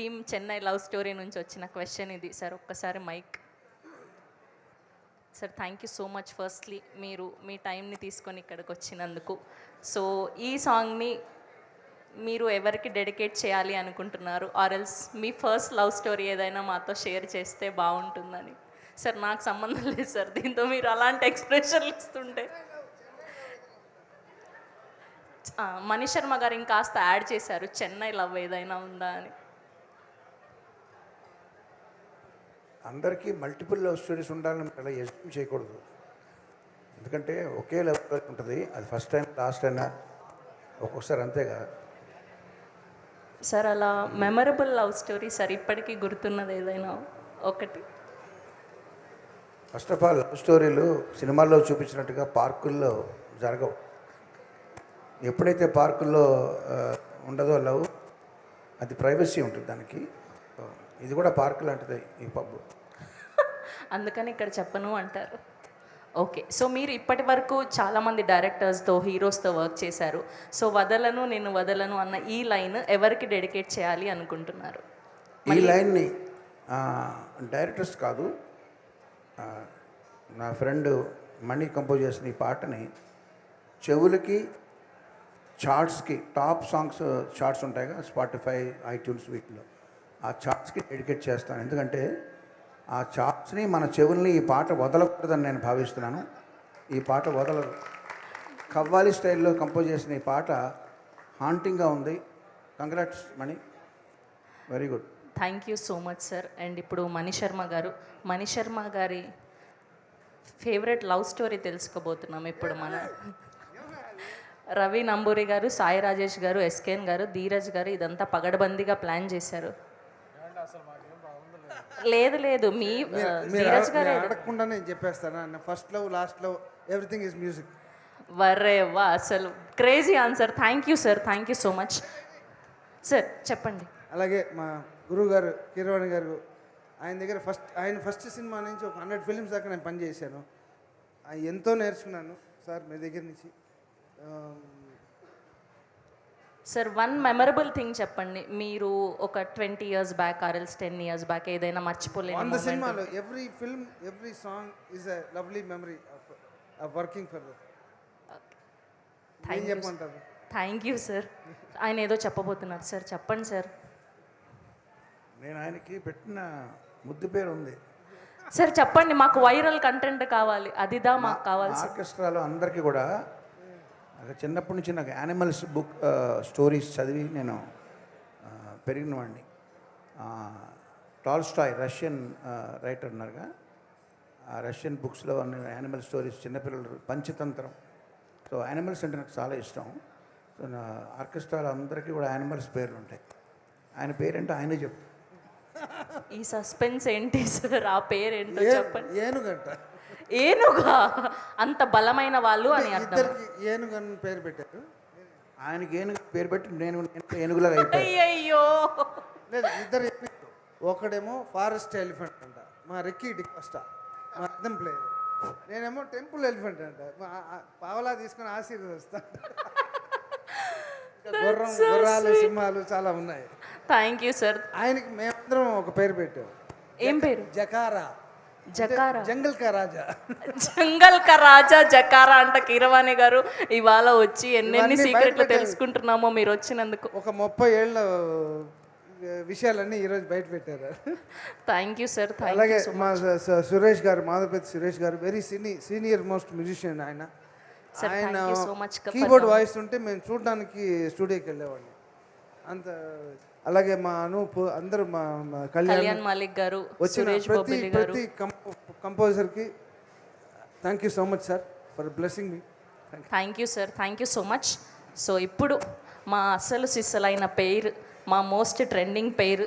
Team Chennai love story నుంచి వచ్చిన question ఇది సార్. ఒక్కసారి mike sir. Thank you so much firstly మీరు మీ టైంని తీసుకొని ఇక్కడికి వచ్చినందుకు. సో ఈ సాంగ్ని మీరు ఎవరికి డెడికేట్ చేయాలి అనుకుంటున్నారు, or else me first love story ఏదైనా మాతో షేర్ చేస్తే బాగుంటుందని. సార్ నాకు సంబంధం లేదు సార్ దీంతో, మీరు అలాంటి ఎక్స్ప్రెషన్లు ఇస్తుంటే. మనీష్ శర్మ గారు ఇంకాస్త యాడ్ చేశారు, చెన్నై లవ్ ఏదైనా ఉందా అని. అందరికీ మల్టిపుల్ లవ్ స్టోరీస్ ఉండాలని అలా ఎస్యూమ్ చేయకూడదు. ఎందుకంటే ఒకే లవ్ స్టోరీ ఉంటుంది, అది ఫస్ట్ టైం లాస్ట్ అయినా ఒక్కొక్కసారి అంతేగా. సార్ అలా మెమరబుల్ లవ్ స్టోరీ సార్ ఇప్పటికీ గుర్తున్నది ఏదైనా ఒకటి? ఫస్ట్ ఆఫ్ ఆల్ లవ్ స్టోరీలు సినిమాల్లో చూపించినట్టుగా పార్కుల్లో జరగవు. ఎప్పుడైతే పార్కుల్లో ఉండదో లవ్, అది ప్రైవసీ ఉంటుంది దానికి. ఇది కూడా పార్క్ లాంటిది ఈ పబ్. అందుకని ఇక్కడ చెప్పను అంటారు. ఓకే, సో మీరు ఇప్పటి వరకు చాలామంది డైరెక్టర్స్తో హీరోస్తో వర్క్ చేశారు. సో వదలను నేను వదలను అన్న ఈ లైన్ ఎవరికి డెడికేట్ చేయాలి అనుకుంటున్నారు? ఈ లైన్ని డైరెక్టర్స్ కాదు, నా ఫ్రెండ్ మణి కంపోజ్ చేసిన ఈ పాటని చెవులకి, చార్ట్స్కి, టాప్ సాంగ్స్ చార్ట్స్ ఉంటాయి కదా స్పాటిఫై, ఐట్యూన్స్, వీటిలో ఆ చార్ట్స్కి డెడికేట్ చేస్తాను. ఎందుకంటే ఆ చార్ట్స్ని, మన చెవుల్ని ఈ పాట వదలకూడదని నేను భావిస్తున్నాను. ఈ పాట వదలదు. కవ్వాలి స్టైల్లో కంపోజ్ చేసిన ఈ పాట హాంటింగ్గా ఉంది. Congrats Mani, very good. Thank you so much sir. And ఇప్పుడు మనీష్ శర్మ గారి ఫేవరెట్ లవ్ స్టోరీ తెలుసుకోబోతున్నాం ఇప్పుడు మనం. రవి నంబూరి గారు, సాయి రాజేష్ గారు, ఎస్కేఎన్ గారు, ధీరజ్ గారు ఇదంతా పగడబందీగా ప్లాన్ చేశారు. లేదు మీ ధీరజ్ గారు అడగకుండా నేను చెప్పేస్తాను. First love, last love, everything is music. Varre వా, అసలు crazy answer. Thank you sir, thank you so much sir. చెప్పండి. అలాగే మా గురువు గారు కీరవాణి గారు, ఆయన ఫస్ట్ సినిమా నుంచి ఒక 100 ఫిలిమ్స్ దాకా నేను పనిచేశాను. ఎంతో నేర్చుకున్నాను సార్ మీ దగ్గర నుంచి. సార్ వన్ మెమరబుల్ థింగ్ చెప్పండి. మీరు ఒక 20 years బ్యాక్ ఆర్ఎల్స్ 10 years బ్యాక్ ఏదైనా మర్చిపోలేని 100 సినిమాలు, every film, every song is a lovely memory of working for that. చెప్పమంటారు? Thank you sir. ఆయన ఏదో చెప్పబోతున్నారు సార్, చెప్పండి సార్. నేను ఆయనకి పెట్టిన ముద్దు పేరు ఉంది సార్, చెప్పండి. మాకు వైరల్ కంటెంట్ కావాలి, అదిదా మాకు కావాలి. ఆర్కెస్ట్రాలో అందరికీ కూడా చిన్నప్పటి నుంచి నాకు యానిమల్స్ బుక్ స్టోరీస్ చదివి నేను పెరిగిన వాడిని. టాల్స్టాయ్ రష్యన్ రైటర్ ఉన్నారుగా, ఆ రష్యన్ బుక్స్లో యానిమల్ స్టోరీస్, చిన్నపిల్లలు, పంచతంత్రం. సో యానిమల్స్ అంటే నాకు చాలా ఇష్టం. సో నా ఆర్కెస్ట్రాలో అందరికీ కూడా యానిమల్స్ పేర్లు ఉంటాయి. ఆయన పేరేంటో ఆయనే చెప్తారు. ఈ సస్పెన్స్ ఏంటి సార్? ఆ పేరేంటో చెప్పండి. ఏనుగంట. ఏనుగా? అంత బలమైన వాళ్ళు అని అర్థం. ఏనుగని పేరు పెట్టారు. ఆయనకి ఏనుగు పేరు పెట్టి నేను ఏనుగులాగా అయిపోయాను. అయ్యో లేదు, ఇద్దరు. ఒకడేమో ఫారెస్ట్ ఎలిఫెంట్ అంట, మా రెక్కీ డికోస్టా, మా అర్థం ప్లేయర్. నేనేమో టెంపుల్ ఎలిఫెంట్ అంట, పావలా తీసుకొని ఆశీర్వదిస్తా. గుర్రాలు, సింహాలు చాలా ఉన్నాయి. Thank you sir. ఆయనకి మేమందరం ఒక పేరు పెట్టాం. ఏం పేరు? జకారా. జంగల్ కా రాజా జకారా అంట. కీరవాణి గారు ఇవాళ వచ్చి ఎన్నెన్ని సీక్రెట్లు తెలుసుకుంటున్నామో మీరు వచ్చినందుకు. ఒక 30 ఏళ్ళ విషయాలన్నీ ఈరోజు బయట పెట్టారు. Thank you sir. అలాగే మా సురేష్ గారు, మాధవపతి సురేష్ గారు, వెరీ సీనియర్ మోస్ట్ మ్యూజిషియన్. ఆయన కీబోర్డ్ వాయిస్ ఉంటే మేము చూడడానికి స్టూడియోకి వెళ్ళేవాడిని అంత. అలాగే మా అనూప్, అందరూ, మా కళ్యాణ్ మాలిక్ గారు, వచ్చిన ప్రతి కంపోజర్కి thank you so much sir for blessing me. Thank you sir, thank you so much. So ఇప్పుడు మా అసలు సిస్సలైన పేరు, మా మోస్ట్ ట్రెండింగ్ పేరు